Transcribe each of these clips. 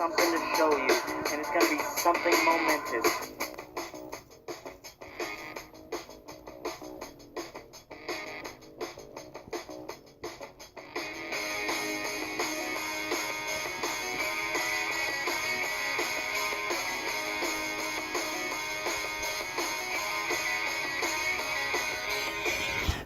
something to show you, and it's gonna be something momentous.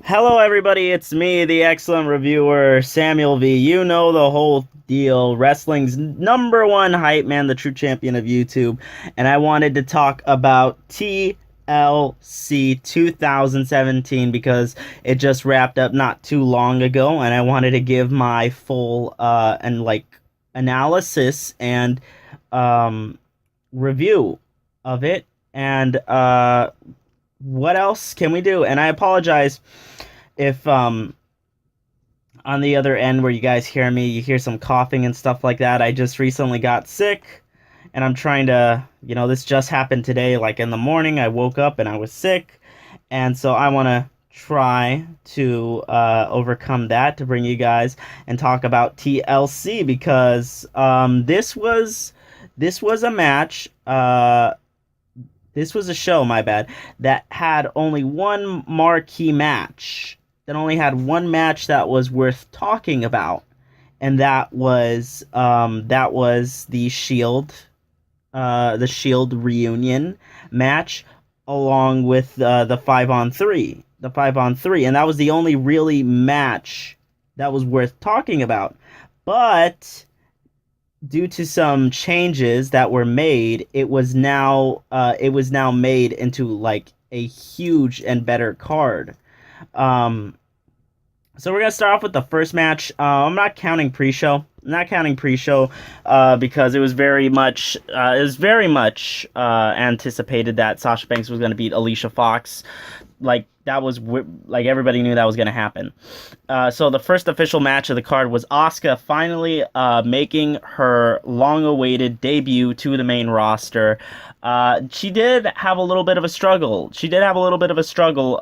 Hello everybody, it's me, the excellent reviewer, Samuel V. You know the whole deal, wrestling's #1 hype man, the true champion of YouTube, and I wanted to talk about TLC 2017 because it just wrapped up not too long ago, and I wanted to give my full analysis and review of it, and what else can we do? And I apologize if on the other end where you guys hear me, you hear some coughing and stuff like that. I just recently got sick, and I'm trying to, this just happened today, like in the morning. I woke up and I was sick, and so I want to try to overcome that to bring you guys and talk about TLC, because this was a match. This was a show, my bad, that had only one marquee match. That only had one match that was worth talking about, and that was the Shield reunion match, along with the 5-on-3, and that was the only really match that was worth talking about. But due to some changes that were made, it was now made into like a huge and better card. So we're gonna start off with the first match. I'm not counting pre-show. Because it was very much anticipated that Sasha Banks was gonna beat Alicia Fox. Like everybody knew that was gonna happen. So the first official match of the card was Asuka finally making her long-awaited debut to the main roster. She did have a little bit of a struggle.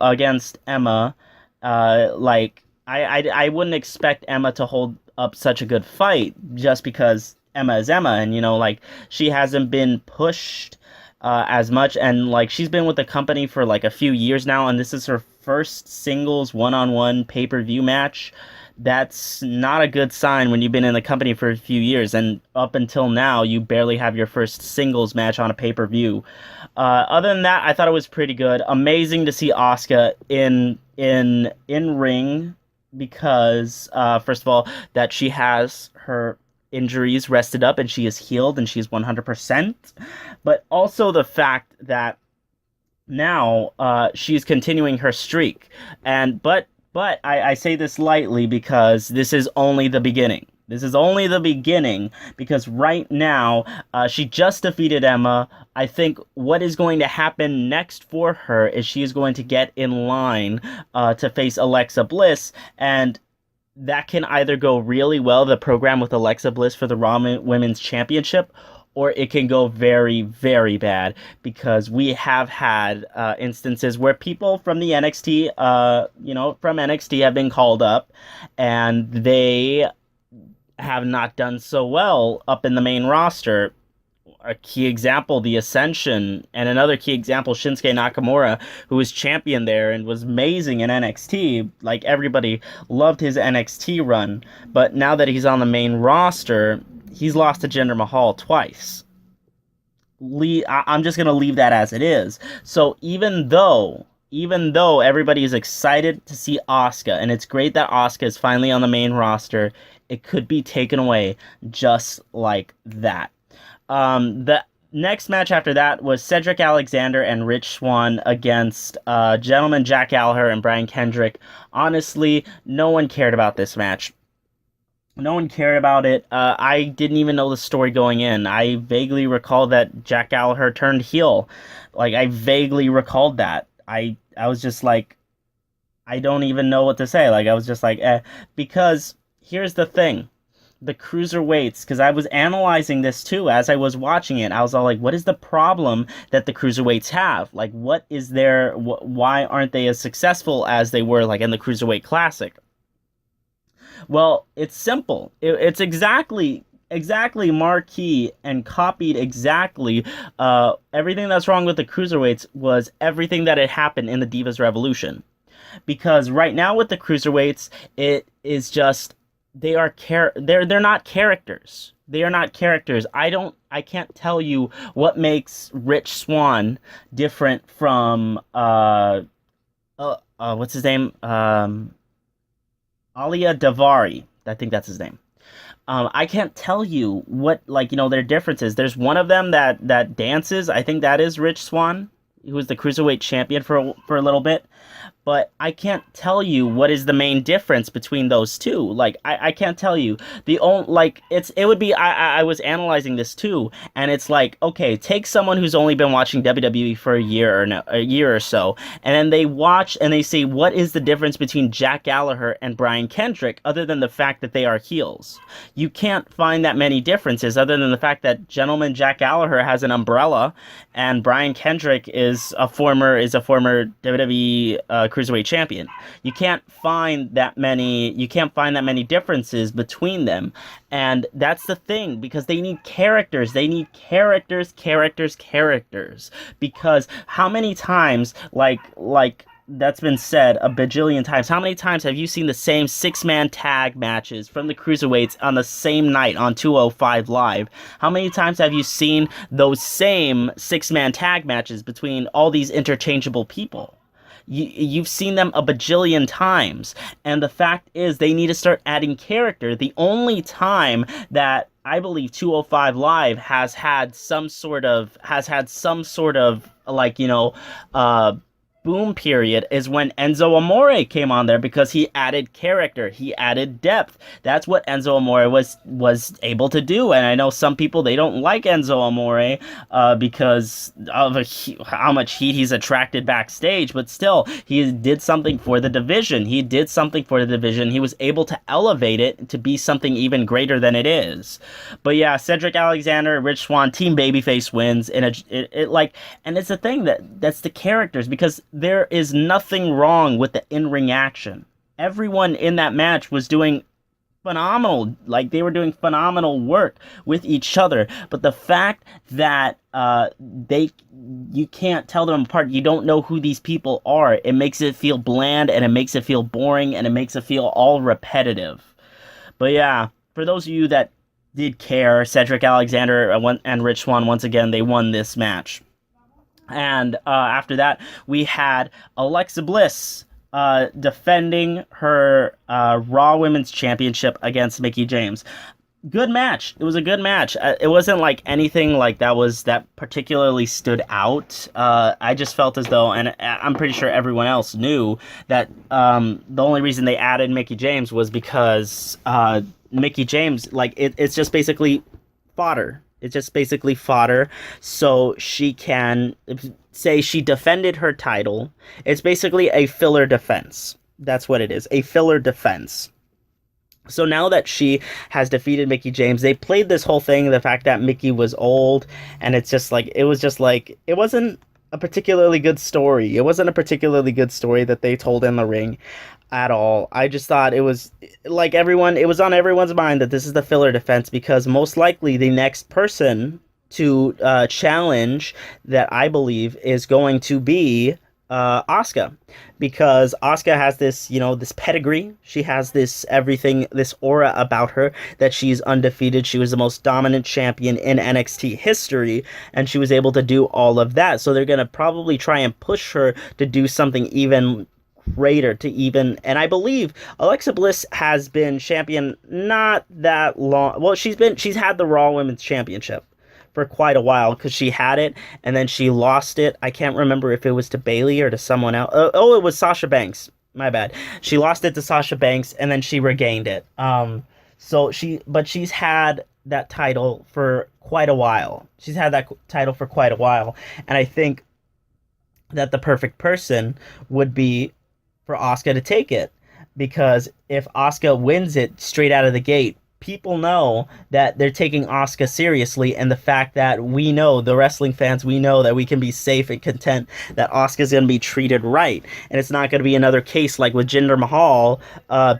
Against Emma. I wouldn't expect Emma to hold up such a good fight just because Emma is Emma, and she hasn't been pushed as much, and she's been with the company for a few years now, and this is her first singles one-on-one pay-per-view match. That's not a good sign when you've been in the company for a few years, and up until now you barely have your first singles match on a pay-per-view. Other than that, I thought it was pretty good. Amazing to see Asuka in ring, because first of all, that she has her injuries rested up and she is healed and she's 100%, but also the fact that now she's continuing her streak. But I say this lightly because this is only the beginning. Because right now, she just defeated Emma. I think what is going to happen next for her is she is going to get in line to face Alexa Bliss, and that can either go really well, the program with Alexa Bliss for the Raw Women's Championship, or it can go very, very bad, because we have had instances where people from the NXT, have been called up, and they have not done so well up in the main roster. A key example, the Ascension, and another key example, Shinsuke Nakamura, who was champion there and was amazing in NXT. Everybody loved his NXT run, but now that he's on the main roster, he's lost to Jinder Mahal twice. I'm just gonna leave that as it is. So even though everybody is excited to see Asuka, and it's great that Asuka is finally on the main roster, it could be taken away just like that. The next match after that was Cedric Alexander and Rich Swann against Gentleman Jack Gallagher and Brian Kendrick. Honestly, no one cared about this match. No one cared about it. I didn't even know the story going in. I vaguely recall that Jack Gallagher turned heel. I vaguely recalled that. I was just like, I don't even know what to say. I was just like, because here's the thing. The cruiserweights, because I was analyzing this too as I was watching it. I was all like, what is the problem that the cruiserweights have? What is their, why aren't they as successful as they were in the Cruiserweight Classic? Well, it's simple. It's exactly exactly marquee and copied exactly everything that's wrong with the cruiserweights was everything that had happened in the Divas Revolution. Because right now with the cruiserweights, it is just they're not characters. They are not characters. I can't tell you what makes Rich Swann different from what's his name? Alia Davari. I think that's his name. I can't tell you what, like, their differences. There's one of them that dances. I think that is Rich Swann, who was the cruiserweight champion for a little bit. But I can't tell you what is the main difference between those two. Like, I can't tell you. The only, like, it would be, I was analyzing this too, and it's like, okay, take someone who's only been watching WWE for a year or so, and then they watch and they say, what is the difference between Jack Gallagher and Brian Kendrick, other than the fact that they are heels? You can't find that many differences, other than the fact that gentleman Jack Gallagher has an umbrella, and Brian Kendrick is a former WWE cruiserweight champion. You can't find that many differences between them. And that's the thing, because they need characters. They need characters. Because how many times, like that's been said a bajillion times, how many times have you seen the same 6-man tag matches from the cruiserweights on the same night on 205 Live? How many times have you seen those same 6-man tag matches between all these interchangeable people? You've seen them a bajillion times, and the fact is they need to start adding character. The only time that I believe 205 Live has had some sort of like, boom period is when Enzo Amore came on there, because he added character, he added depth. That's what Enzo Amore was able to do. And I know some people, they don't like Enzo Amore because of how much heat he's attracted backstage, but still, he did something for the division. He was able to elevate it to be something even greater than it is. But yeah, Cedric Alexander, Rich Swann, Team Babyface wins, and and it's the thing that's the characters, because there is nothing wrong with the in-ring action. Everyone in that match was doing phenomenal, like they were doing phenomenal work with each other. But the fact that you can't tell them apart, you don't know who these people are, it makes it feel bland, and it makes it feel boring, and it makes it feel all repetitive. But yeah, for those of you that did care, Cedric Alexander and Rich Swann, once again, they won this match. And after that, we had Alexa Bliss defending her Raw Women's Championship against Mickie James. Good match. It was a good match. It wasn't like anything like that particularly stood out. I just felt as though, and I'm pretty sure everyone else knew, that the only reason they added Mickie James was because Mickie James, like, it's just basically fodder. It's just basically fodder, so she can say she defended her title. It's basically a filler defense. That's what it is, a filler defense. So now that she has defeated Mickie James, they played this whole thing, the fact that Mickie was old, and it wasn't a particularly good story. It wasn't a particularly good story that they told in the ring at all. I just thought it was like it was on everyone's mind that this is the filler defense, because most likely the next person to challenge, that I believe, is going to be Asuka, because Asuka has this, this pedigree. She has this aura about her that she's undefeated. She was the most dominant champion in NXT history, and she was able to do all of that. So they're going to probably try and push her to do something even greater, and I believe Alexa Bliss has been champion not that long. Well, she's had the Raw Women's Championship for quite a while, because she had it and then she lost it. I can't remember if it was to Bayley or to someone else. It was Sasha Banks. My bad. She lost it to Sasha Banks and then she regained it. But she's had that title for quite a while. And I think that the perfect person would be for Asuka to take it, because if Asuka wins it straight out of the gate, people know that they're taking Asuka seriously, and the fact that we know, the wrestling fans, we know that we can be safe and content that Asuka's going to be treated right, and it's not going to be another case like with Jinder Mahal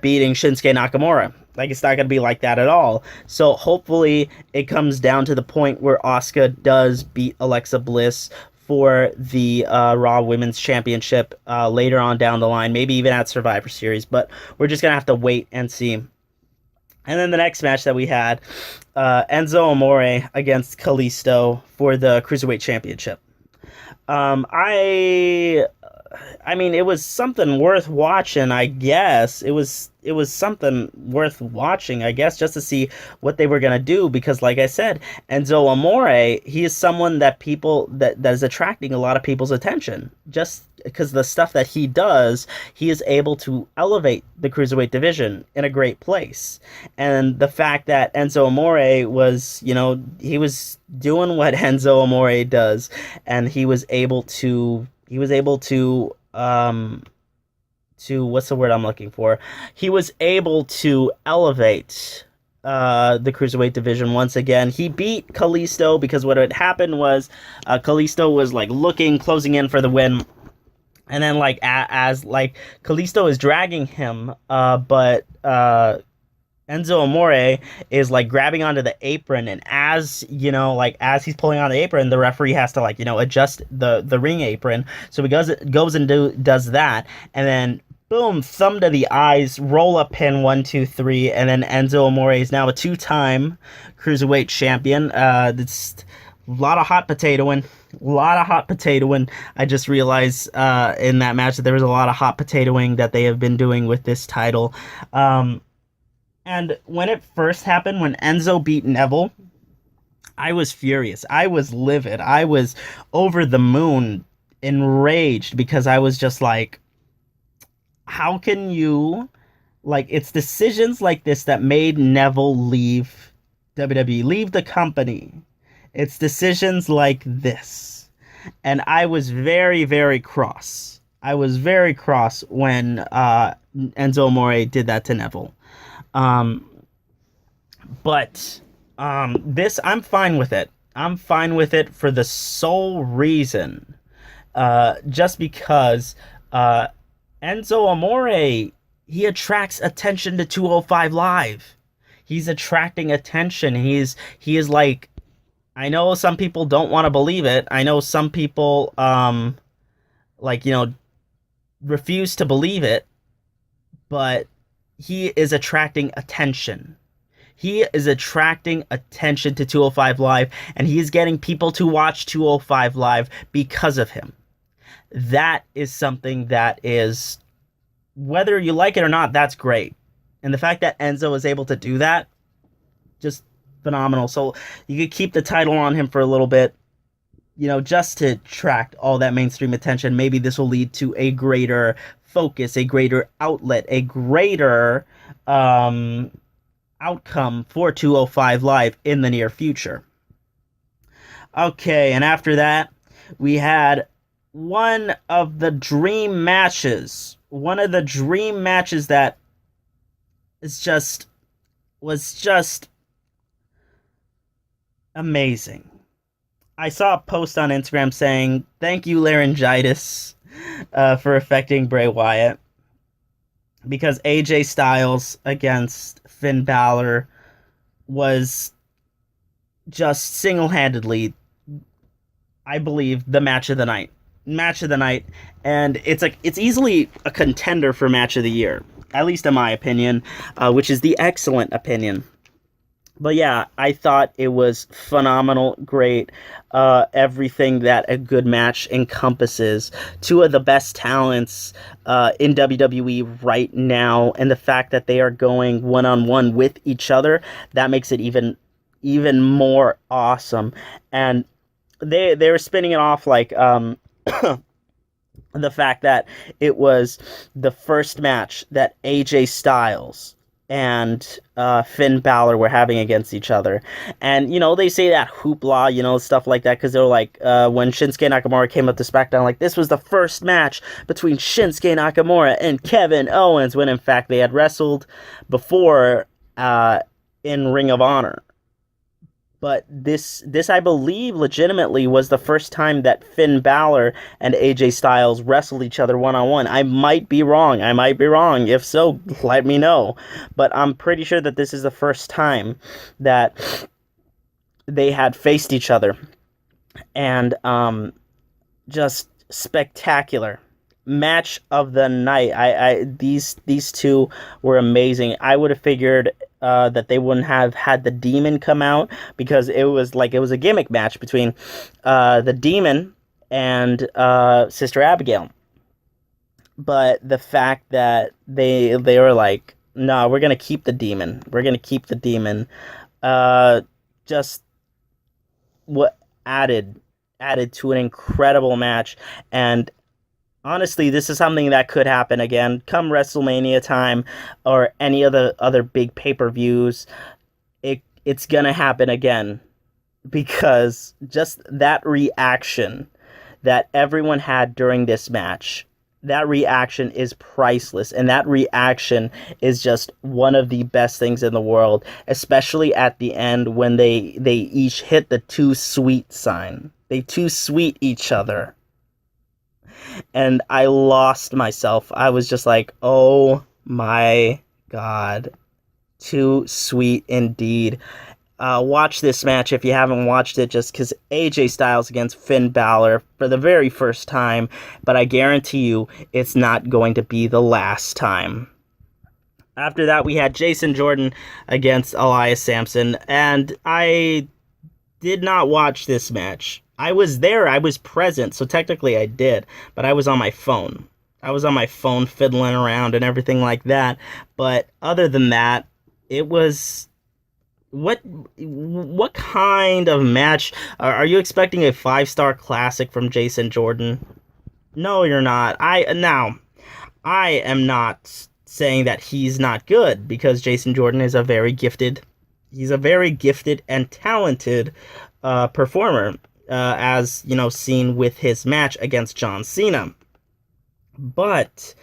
beating Shinsuke Nakamura. Like, it's not going to be like that at all. So hopefully it comes down to the point where Asuka does beat Alexa Bliss for the Raw Women's Championship later on down the line, maybe even at Survivor Series. But we're just going to have to wait and see. And then the next match that we had, Enzo Amore against Kalisto for the Cruiserweight Championship. I mean, it was something worth watching, I guess. It was something worth watching, I guess, just to see what they were gonna do. Because, like I said, Enzo Amore, he is someone that that is attracting a lot of people's attention. Just because the stuff that he does, he is able to elevate the cruiserweight division in a great place. And the fact that Enzo Amore was, he was doing what Enzo Amore does, and he was able to what's the word I'm looking for? He was able to elevate the cruiserweight division once again. He beat Kalisto because what had happened was Kalisto was like closing in for the win. And then as Kalisto is dragging him, but Enzo Amore is like grabbing onto the apron, and as as he's pulling on the apron, the referee has to adjust the ring apron. So he goes and does that, and then boom, thumb to the eyes, roll up pin 1, 2, 3, and then Enzo Amore is now a 2-time cruiserweight champion. It's a lot of hot potatoing. I just realized in that match that there was a lot of hot potatoing that they have been doing with this title. And when it first happened, when Enzo beat Neville, I was furious. I was livid. I was over the moon, enraged, because I was just like, how can you... it's decisions like this that made Neville leave WWE, leave the company. It's decisions like this. And I was very, very cross. I was very cross when Enzo Amore did that to Neville. But this, I'm fine with it. I'm fine with it for the sole reason, just because Enzo Amore, he attracts attention to 205 Live. He's attracting attention. He is like, I know some people don't want to believe it. I know some people refuse to believe it, but he is attracting attention. He is attracting attention to 205 Live, and he is getting people to watch 205 Live because of him. That is something that is, whether you like it or not, that's great. And the fact that Enzo is able to do that, just phenomenal. So you could keep the title on him for a little bit, just to attract all that mainstream attention. Maybe this will lead to a greater focus, a greater outlet, a greater outcome for 205 Live in the near future. Okay, and after that, we had one of the dream matches that was just amazing. I saw a post on Instagram saying, "Thank you, laryngitis, for affecting Bray Wyatt," because AJ Styles against Finn Balor was just single-handedly, I believe, the match of the night. And it's easily a contender for match of the year, at least in my opinion, which is the excellent opinion. But yeah, I thought it was phenomenal, great, everything that a good match encompasses. Two of the best talents in WWE right now, and the fact that they are going one-on-one with each other, that makes it even more awesome. And they were spinning it off like the fact that it was the first match that AJ Styles and Finn Balor were having against each other. And, they say that hoopla, stuff like that, because they were like, when Shinsuke Nakamura came up to SmackDown, like, this was the first match between Shinsuke Nakamura and Kevin Owens, when in fact they had wrestled before in Ring of Honor. But this I believe legitimately was the first time that Finn Balor and AJ Styles wrestled each other one-on-one. I might be wrong. If so, let me know. But I'm pretty sure that this is the first time that they had faced each other. And just spectacular match of the night. These two were amazing. I would have figured that they wouldn't have had the Demon come out, because it was a gimmick match between the Demon and Sister Abigail. But the fact that they were like, no, we're gonna keep the Demon. Just what added to an incredible match. And honestly, this is something that could happen again come WrestleMania time or any other big pay-per-views. It's gonna happen again, because just that reaction that everyone had during this match, that reaction is priceless, and that reaction is just one of the best things in the world, especially at the end when they each hit the too sweet sign. They too sweet each other. And I lost myself. I was just like, oh my god. Too sweet indeed. Watch this match if you haven't watched it, just because AJ Styles against Finn Balor for the very first time, but I guarantee you it's not going to be the last time. After that, we had Jason Jordan against Elias Samson, and I did not watch this match. I was there, I was present, so technically I did, but I was on my phone. I was on my phone fiddling around and everything like that, but other than that, it was... What kind of match? Are you expecting a 5-star classic from Jason Jordan? No, you're not. I am not saying that he's not good, because Jason Jordan is a very gifted and talented performer, as you know, seen with his match against John Cena. But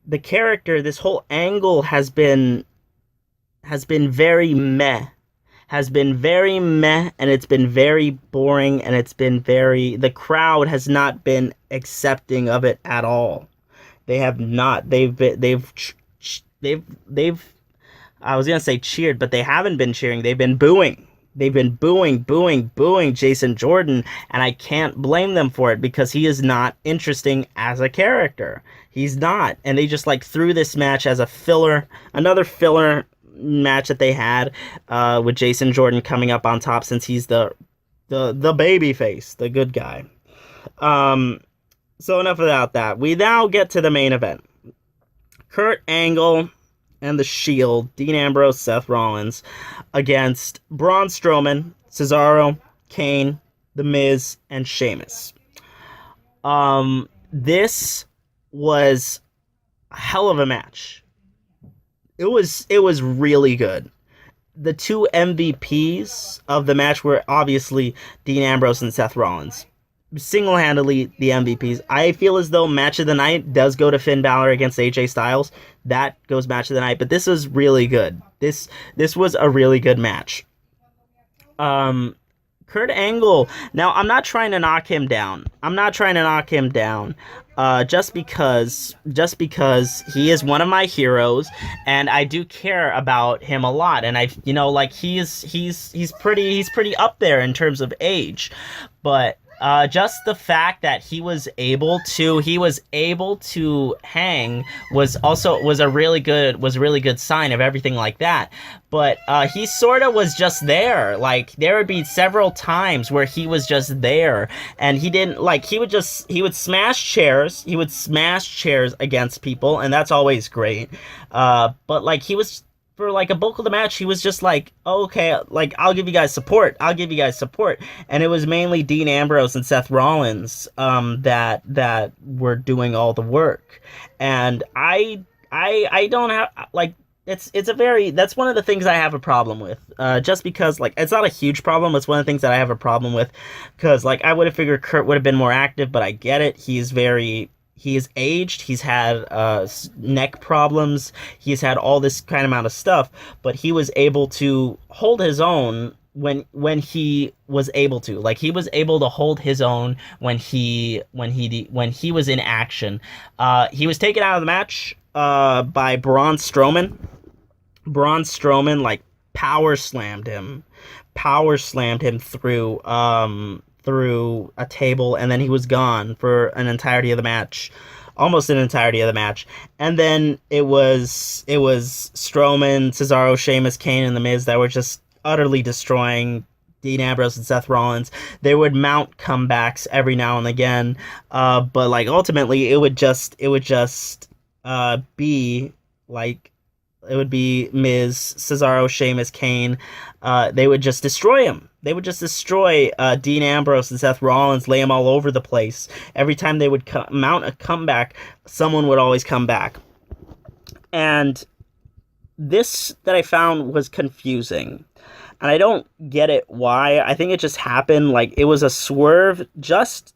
the character, this whole angle has been very meh. And it's been very boring, and the crowd has not been accepting of it at all. They have not. I was gonna say cheered, but they haven't been cheering. They've been booing. They've been booing Jason Jordan, and I can't blame them for it, because he is not interesting as a character. He's not. And they just threw this match as a filler, another filler match that they had, with Jason Jordan coming up on top, since he's the baby face, the good guy. So enough about that. We now get to the main event. Kurt Angle and the Shield, Dean Ambrose, Seth Rollins, against Braun Strowman, Cesaro, Kane, The Miz, and Sheamus. This was a hell of a match. It was really good. The two MVPs of the match were obviously Dean Ambrose and Seth Rollins. Single-handedly the MVPs. I feel as though match of the night does go to Finn Balor against AJ Styles. That goes match of the night, but this was really good. This was a really good match. Kurt Angle. Now, I'm not trying to knock him down. Just because he is one of my heroes, and I do care about him a lot, and he's pretty up there in terms of age, but just the fact that he was able to hang was a really good sign of everything like that. But he sort of was just there. There would be several times where he was just there, and he didn't he would smash chairs. He would smash chairs against people, and that's always great. But he was, for a bulk of the match, he was just okay, I'll give you guys support. And it was mainly Dean Ambrose and Seth Rollins that were doing all the work. And I don't have that's one of the things I have a problem with. Just because it's not a huge problem, it's one of the things that I have a problem with, because I would have figured Kurt would have been more active, but I get it. He is aged, he's had neck problems, he's had all this kind of amount of stuff, but he was able to hold his own when he was able to. Like, he was able to hold his own when he was in action. He was taken out of the match by Braun Strowman. Braun Strowman like power slammed him through a table, and then he was gone for an entirety of the match. Almost an entirety of the match. And then it was Strowman, Cesaro, Sheamus, Kane, and The Miz that were just utterly destroying Dean Ambrose and Seth Rollins. They would mount comebacks every now and again, but like ultimately it would just be like, it would be Miz, Cesaro, Sheamus, Kane. They would just destroy him. They would just destroy Dean Ambrose and Seth Rollins, lay them all over the place. Every time they would mount a comeback, someone would always come back. And this that I found was confusing. And I don't get it why. I think it just happened. Like, it was a swerve, just,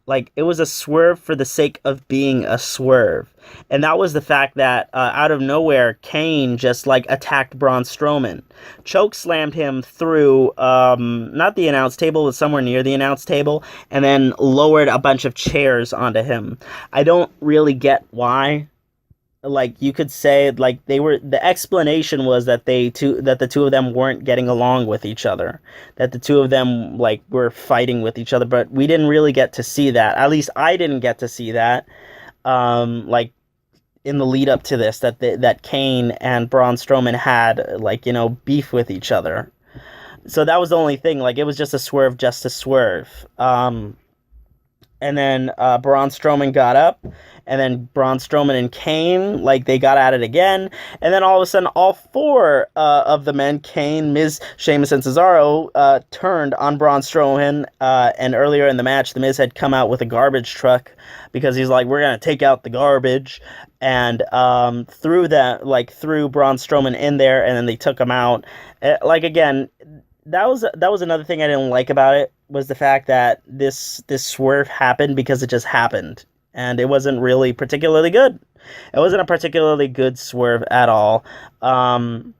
like, it was a swerve for the sake of being a swerve. And that was the fact that out of nowhere, Kane just like attacked Braun Strowman, choke slammed him through not the announce table, but somewhere near the announce table, and then lowered a bunch of chairs onto him. I don't really get why. Like, you could say, like, the explanation was that the two of them weren't getting along with each other, that the two of them like were fighting with each other, but we didn't really get to see that. At least I didn't get to see that. Like, in the lead up to this, that Kane and Braun Strowman had like, beef with each other. So that was the only thing. Like, it was just a swerve, just a swerve. And then Braun Strowman got up, and then Braun Strowman and Kane, like, they got at it again, and then all of a sudden, all four of the men, Kane, Miz, Sheamus, and Cesaro, turned on Braun Strowman, and earlier in the match, the Miz had come out with a garbage truck, because he's like, we're gonna take out the garbage, and threw Braun Strowman in there, and then they took him out. Like, again, that was another thing I didn't like about it, was the fact that this swerve happened because it just happened, and it wasn't really particularly good. It wasn't a particularly good swerve at all. And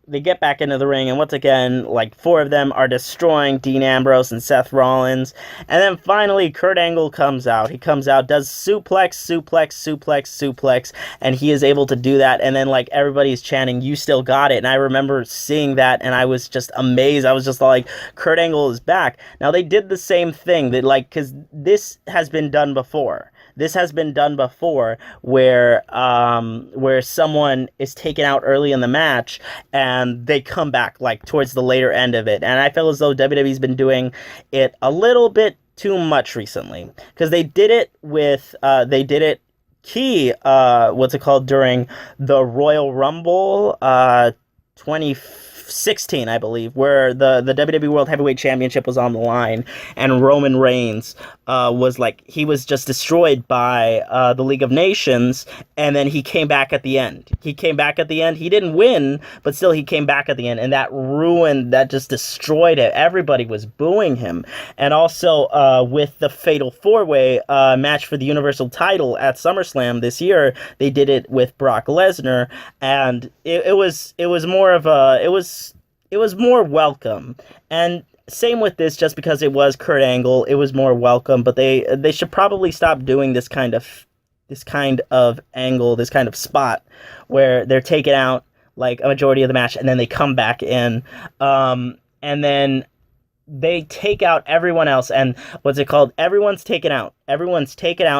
they get back into the ring, and once again, like, four of them are destroying Dean Ambrose and Seth Rollins, and then finally Kurt Angle comes out. He comes out, does suplex, and he is able to do that, and then, like, everybody's chanting, "You still got it," and I remember seeing that, and I was just amazed. I was just like, Kurt Angle is back. Now, they did the same thing, that, like, because this has been done before. This has been done before, where someone is taken out early in the match and they come back like towards the later end of it. And I feel as though WWE's been doing it a little bit too much recently, because they did it during the Royal Rumble 2016, I believe, where the WWE World Heavyweight Championship was on the line, and Roman Reigns he was just destroyed by the League of Nations, and then he came back at the end. He didn't win, but still he came back at the end, and that just destroyed it. Everybody was booing him. And also with the Fatal 4-Way match for the Universal title at SummerSlam this year, they did it with Brock Lesnar, and it was more welcome. And same with this, just because it was Kurt Angle, it was more welcome, but they should probably stop doing this kind of angle, this kind of spot where they're taken out like a majority of the match and then they come back in, and then they take out everyone else, and everyone's taken out,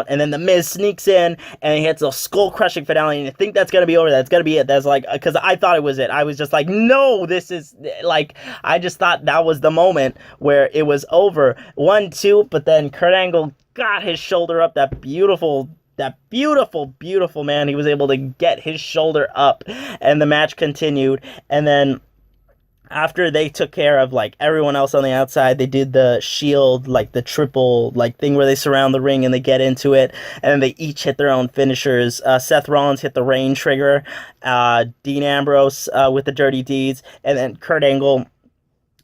and then the Miz sneaks in and he hits a skull-crushing finale, and I think that's gonna be over. That's gonna be it. That's like, because I thought it was it. I was just like, no, this is, like, I just thought that was the moment where it was over. 1-2, but then Kurt Angle got his shoulder up, that beautiful, man. He was able to get his shoulder up, and the match continued. And then after they took care of, like, everyone else on the outside, they did the Shield, like, the triple, like, thing where they surround the ring and they get into it, and then they each hit their own finishers. Seth Rollins hit the Rain Trigger, Dean Ambrose with the Dirty Deeds, and then Kurt Angle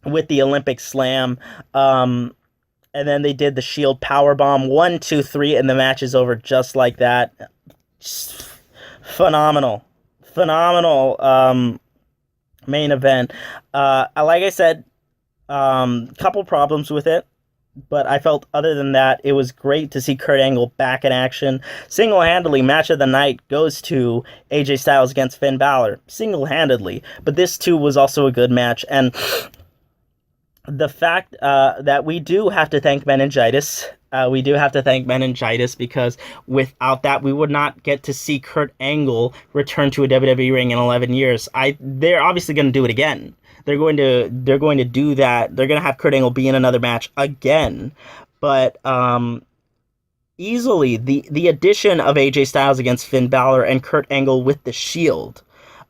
with the Olympic Slam. And then they did the Shield Powerbomb, 1, 2, 3, and the match is over just like that. Just phenomenal. Main event. Like I said, couple problems with it, but I felt other than that, it was great to see Kurt Angle back in action. Single-handedly, match of the night goes to AJ Styles against Finn Balor. Single-handedly. But this, too, was also a good match. And the fact that we do have to thank meningitis. We do have to thank meningitis because without that, we would not get to see Kurt Angle return to a WWE ring in 11 years. They're obviously going to do it again. They're going to do that. They're going to have Kurt Angle be in another match again. But easily, the addition of AJ Styles against Finn Balor and Kurt Angle with the Shield,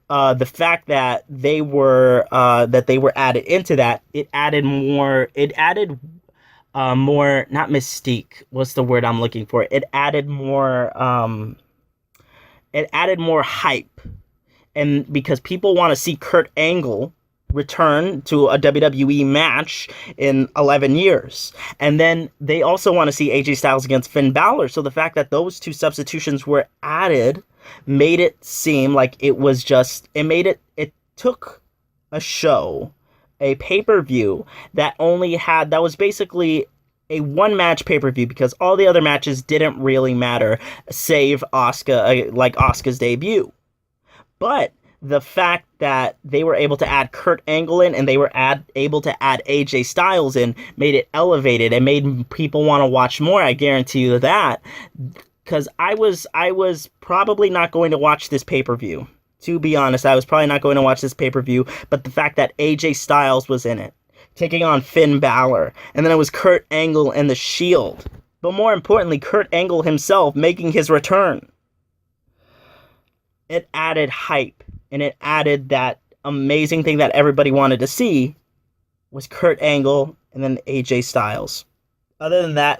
the fact that they were added into that, it added more. It added more, not mystique. What's the word I'm looking for? It added more. It added more hype, and because people want to see Kurt Angle return to a WWE match in 11 years. And then they also want to see AJ Styles against Finn Balor. So the fact that those two substitutions were added made it seem like it was just, it took a show, a pay-per-view that was basically a one-match pay-per-view because all the other matches didn't really matter, save Asuka's debut. But the fact that they were able to add Kurt Angle in and they were able to add AJ Styles in made it elevated and made people want to watch more. I guarantee you that, because I was probably not going to watch this pay-per-view. To be honest, I was probably not going to watch this pay-per-view, but the fact that AJ Styles was in it, taking on Finn Balor, and then it was Kurt Angle and the Shield, but more importantly, Kurt Angle himself making his return. It added hype. And it added that amazing thing that everybody wanted to see was Kurt Angle and then AJ Styles. Other than that,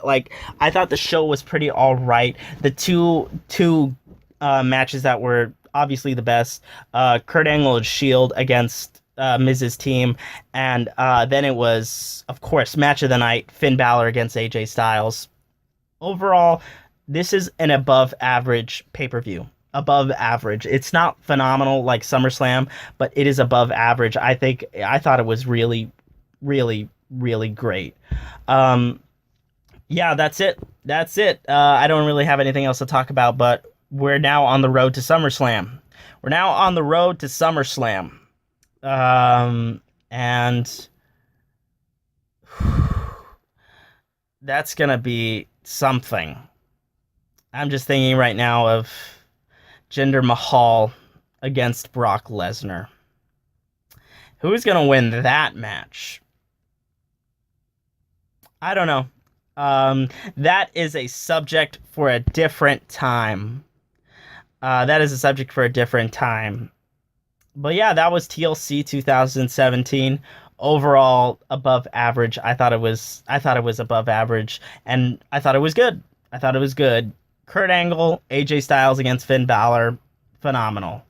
I thought the show was pretty all right. The two matches that were obviously the best, Kurt Angle and Shield against Miz's team, and then it was, of course, match of the night, Finn Balor against AJ Styles. Overall, this is an above average pay-per-view. Above average. It's not phenomenal like SummerSlam, but it is above average. I thought it was really, really, really great. Yeah, that's it. I don't really have anything else to talk about, but we're now on the road to SummerSlam. And that's gonna be something. I'm just thinking right now of Jinder Mahal against Brock Lesnar. Who's going to win that match? I don't know. That is a subject for a different time. But yeah, that was TLC 2017. Overall, above average. I thought it was above average, and I thought it was good. Kurt Angle, AJ Styles against Finn Balor, phenomenal.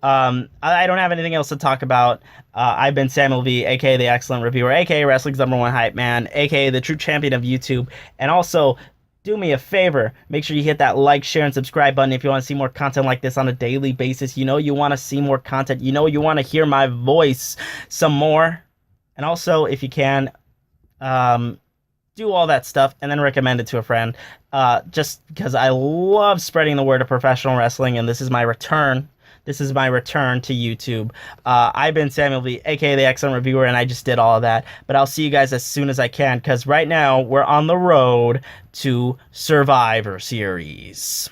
I don't have anything else to talk about. I've been Samuel V, aka the Excellent Reviewer, aka Wrestling's #1 Hype Man, aka the true champion of YouTube. And also, do me a favor, make sure you hit that like, share, and subscribe button if you want to see more content like this on a daily basis. You know you want to see more content. You know you want to hear my voice some more. And also, if you can, do all that stuff and then recommend it to a friend, just because I love spreading the word of professional wrestling, and this is my return to YouTube. I've been Samuel V, aka the Excellent Reviewer, and I just did all of that, but I'll see you guys as soon as I can, because right now we're on the road to Survivor Series.